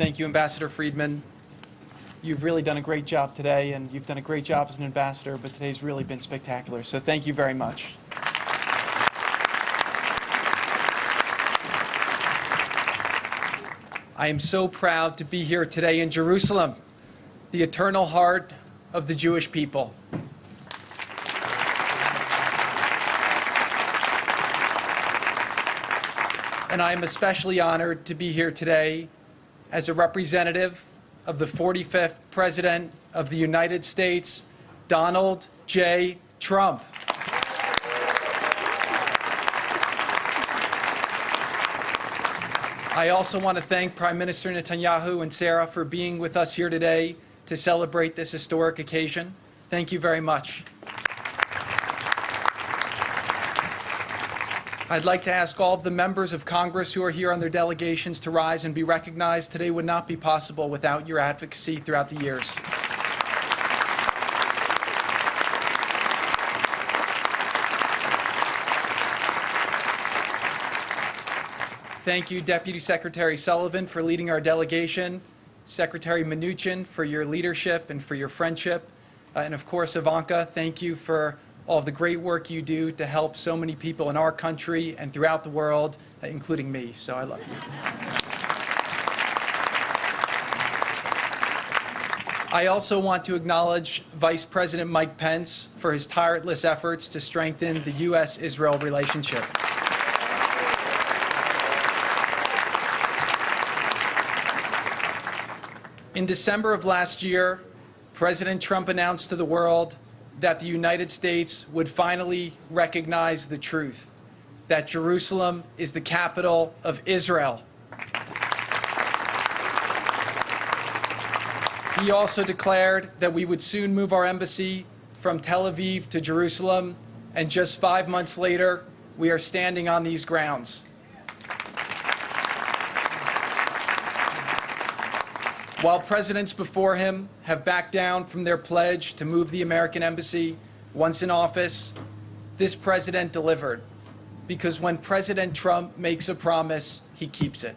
Thank you, Ambassador Friedman. You've really done a great job today, and you've done a great job as an ambassador, but today's really been spectacular. So thank you very much. I am so proud to be here today in Jerusalem, the eternal heart of the Jewish people. And I am especially honored to be here today as a representative of the 45th President of the United States, Donald J. Trump. I also want to thank Prime Minister Netanyahu and Sarah for being with us here today to celebrate this historic occasion. Thank you very much. I'd like to ask all of the members of Congress who are here on their delegations to rise and be recognized. Today would not be possible without your advocacy throughout the years. Thank you, Deputy Secretary Sullivan, for leading our delegation, Secretary Mnuchin for your leadership and for your friendship, and of course, Ivanka, thank you for all of the great work you do to help so many people in our country and throughout the world, including me. So I love you. I also want to acknowledge Vice President Mike Pence for his tireless efforts to strengthen the U.S.-Israel relationship. In December of last year, President Trump announced to the world that the United States would finally recognize the truth, that Jerusalem is the capital of Israel. He also declared that we would soon move our embassy from Tel Aviv to Jerusalem, and just 5 months later, we are standing on these grounds. While presidents before him have backed down from their pledge to move the American embassy once in office, this president delivered, because when President Trump makes a promise, he keeps it.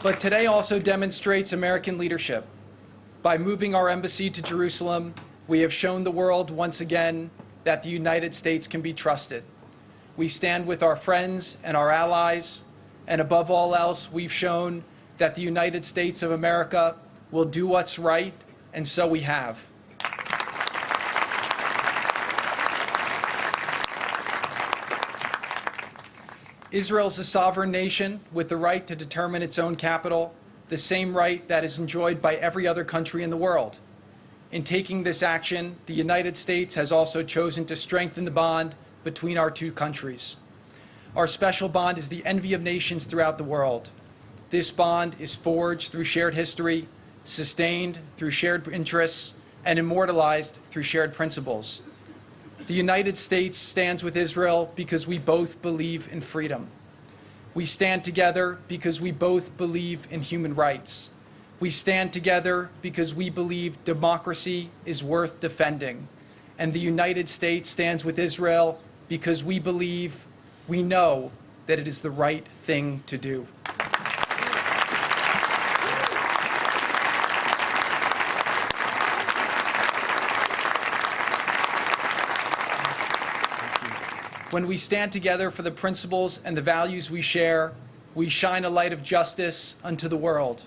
But today also demonstrates American leadership. By moving our embassy to Jerusalem, we have shown the world once again that the United States can be trusted. We stand with our friends and our allies, and above all else, we've shown that the United States of America will do what's right, and so we have. Israel is a sovereign nation with the right to determine its own capital, the same right that is enjoyed by every other country in the world. In taking this action, the United States has also chosen to strengthen the bond between our two countries. Our special bond is the envy of nations throughout the world. This bond is forged through shared history, sustained through shared interests, and immortalized through shared principles. The United States stands with Israel because we both believe in freedom. We stand together because we both believe in human rights. We stand together because we believe democracy is worth defending. And the United States stands with Israel because we know that it is the right thing to do. When we stand together for the principles and the values we share, we shine a light of justice unto the world.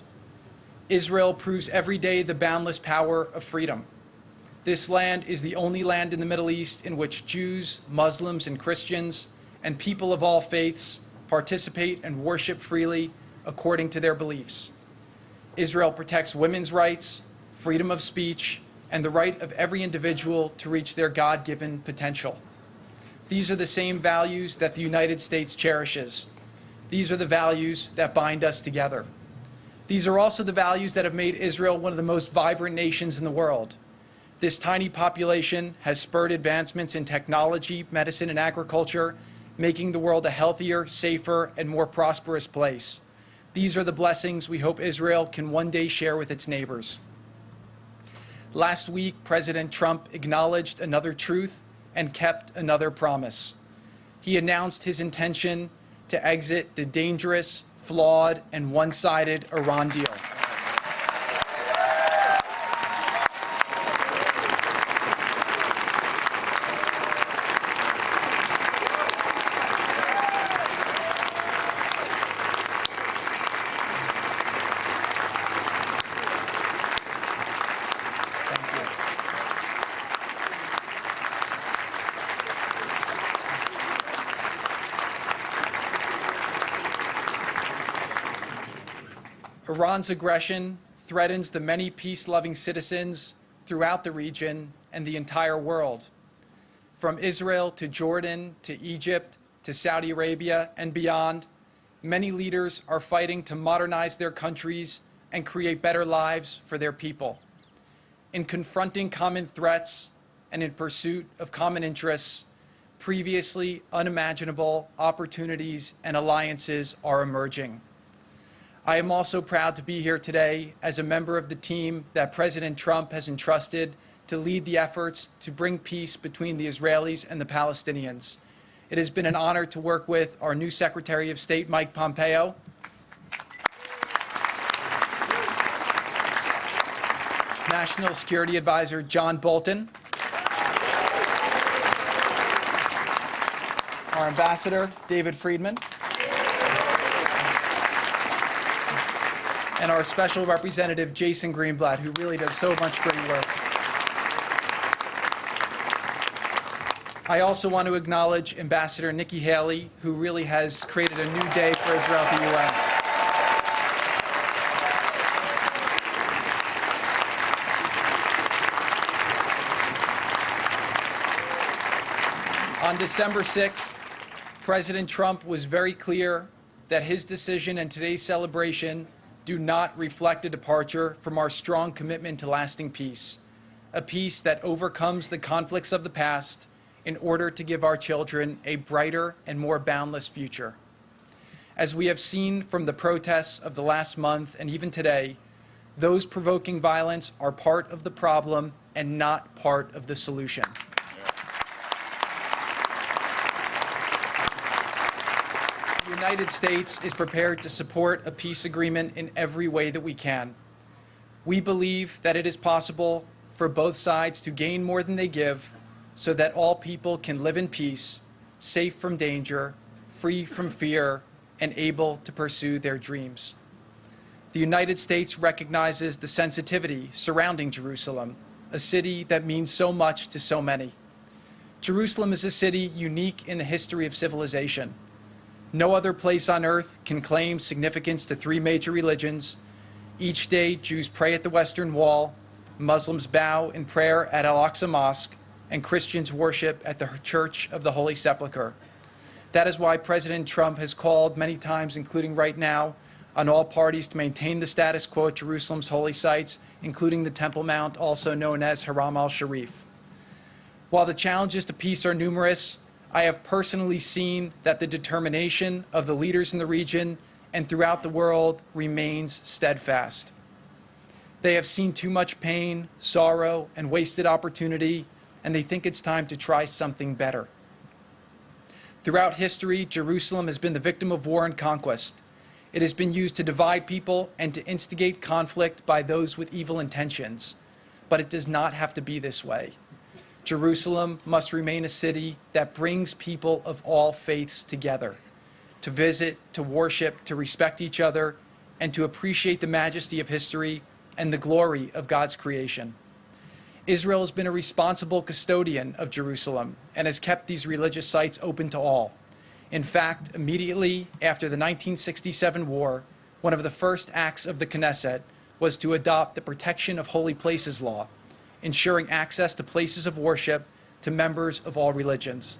Israel proves every day the boundless power of freedom. This land is the only land in the Middle East in which Jews, Muslims, and Christians and people of all faiths participate and worship freely according to their beliefs. Israel protects women's rights, freedom of speech, and the right of every individual to reach their God-given potential. These are the same values that the United States cherishes. These are the values that bind us together. These are also the values that have made Israel one of the most vibrant nations in the world. This tiny population has spurred advancements in technology, medicine, and agriculture, making the world a healthier, safer, and more prosperous place. These are the blessings we hope Israel can one day share with its neighbors. Last week, President Trump acknowledged another truth and kept another promise. He announced his intention to exit the dangerous, flawed, and one-sided Iran deal. Iran's aggression threatens the many peace-loving citizens throughout the region and the entire world. From Israel to Jordan to Egypt to Saudi Arabia and beyond, many leaders are fighting to modernize their countries and create better lives for their people. In confronting common threats and in pursuit of common interests, previously unimaginable opportunities and alliances are emerging. I am also proud to be here today as a member of the team that President Trump has entrusted to lead the efforts to bring peace between the Israelis and the Palestinians. It has been an honor to work with our new Secretary of State, Mike Pompeo, National Security Advisor John Bolton, our Ambassador, David Friedman, and our Special Representative, Jason Greenblatt, who really does so much great work. I also want to acknowledge Ambassador Nikki Haley, who really has created a new day for Israel at the UN. On December 6th, President Trump was very clear that his decision and today's celebration do not reflect a departure from our strong commitment to lasting peace, a peace that overcomes the conflicts of the past in order to give our children a brighter and more boundless future. As we have seen from the protests of the last month and even today, those provoking violence are part of the problem and not part of the solution. The United States is prepared to support a peace agreement in every way that we can. We believe that it is possible for both sides to gain more than they give so that all people can live in peace, safe from danger, free from fear, and able to pursue their dreams. The United States recognizes the sensitivity surrounding Jerusalem, a city that means so much to so many. Jerusalem is a city unique in the history of civilization. No other place on earth can claim significance to three major religions. Each day, Jews pray at the Western Wall, Muslims bow in prayer at Al-Aqsa Mosque, and Christians worship at the Church of the Holy Sepulchre. That is why President Trump has called many times, including right now, on all parties to maintain the status quo at Jerusalem's holy sites, including the Temple Mount, also known as Haram al-Sharif. While the challenges to peace are numerous, I have personally seen that the determination of the leaders in the region and throughout the world remains steadfast. They have seen too much pain, sorrow, and wasted opportunity, and they think it's time to try something better. Throughout history, Jerusalem has been the victim of war and conquest. It has been used to divide people and to instigate conflict by those with evil intentions. But it does not have to be this way. Jerusalem must remain a city that brings people of all faiths together, to visit, to worship, to respect each other, and to appreciate the majesty of history and the glory of God's creation. Israel has been a responsible custodian of Jerusalem and has kept these religious sites open to all. In fact, immediately after the 1967 war, one of the first acts of the Knesset was to adopt the Protection of Holy Places law, ensuring access to places of worship to members of all religions.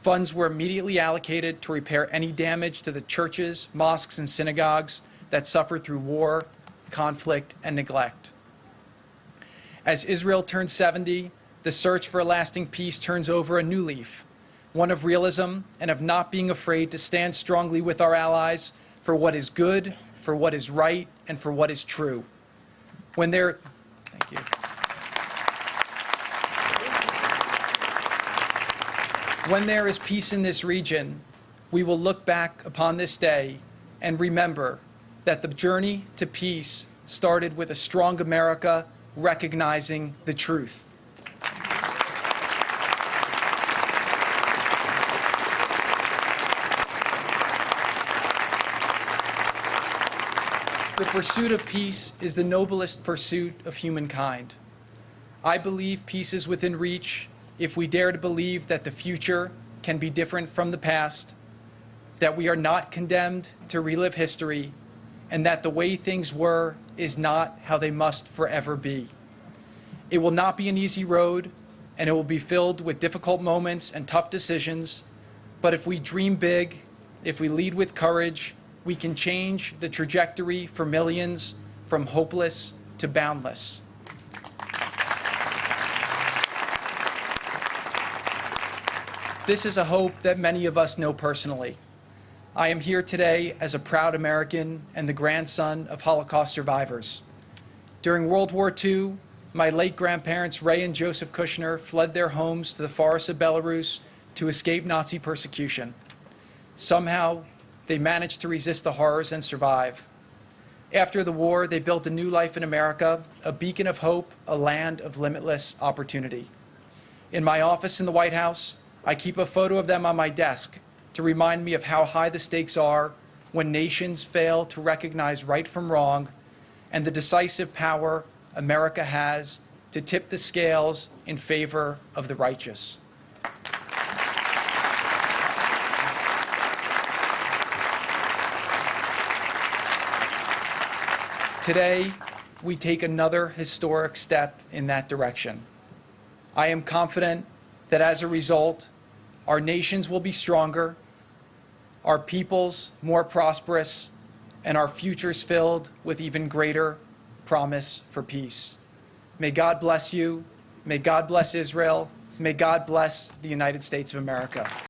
Funds were immediately allocated to repair any damage to the churches, mosques, and synagogues that suffered through war, conflict, and neglect. As Israel turns 70, the search for a lasting peace turns over a new leaf, one of realism and of not being afraid to stand strongly with our allies for what is good, for what is right, and for what is true. Thank you. When there is peace in this region, we will look back upon this day and remember that the journey to peace started with a strong America recognizing the truth. The pursuit of peace is the noblest pursuit of humankind. I believe peace is within reach if we dare to believe that the future can be different from the past, that we are not condemned to relive history, and that the way things were is not how they must forever be. It will not be an easy road, and it will be filled with difficult moments and tough decisions, but if we dream big, if we lead with courage, we can change the trajectory for millions from hopeless to boundless. This is a hope that many of us know personally. I am here today as a proud American and the grandson of Holocaust survivors. During World War II, my late grandparents Ray and Joseph Kushner fled their homes to the forests of Belarus to escape Nazi persecution. Somehow, they managed to resist the horrors and survive. After the war, they built a new life in America, a beacon of hope, a land of limitless opportunity. In my office in the White House, I keep a photo of them on my desk to remind me of how high the stakes are when nations fail to recognize right from wrong and the decisive power America has to tip the scales in favor of the righteous. Today, we take another historic step in that direction. I am confident that as a result, our nations will be stronger, our peoples more prosperous, and our futures filled with even greater promise for peace. May God bless you. May God bless Israel. May God bless the United States of America.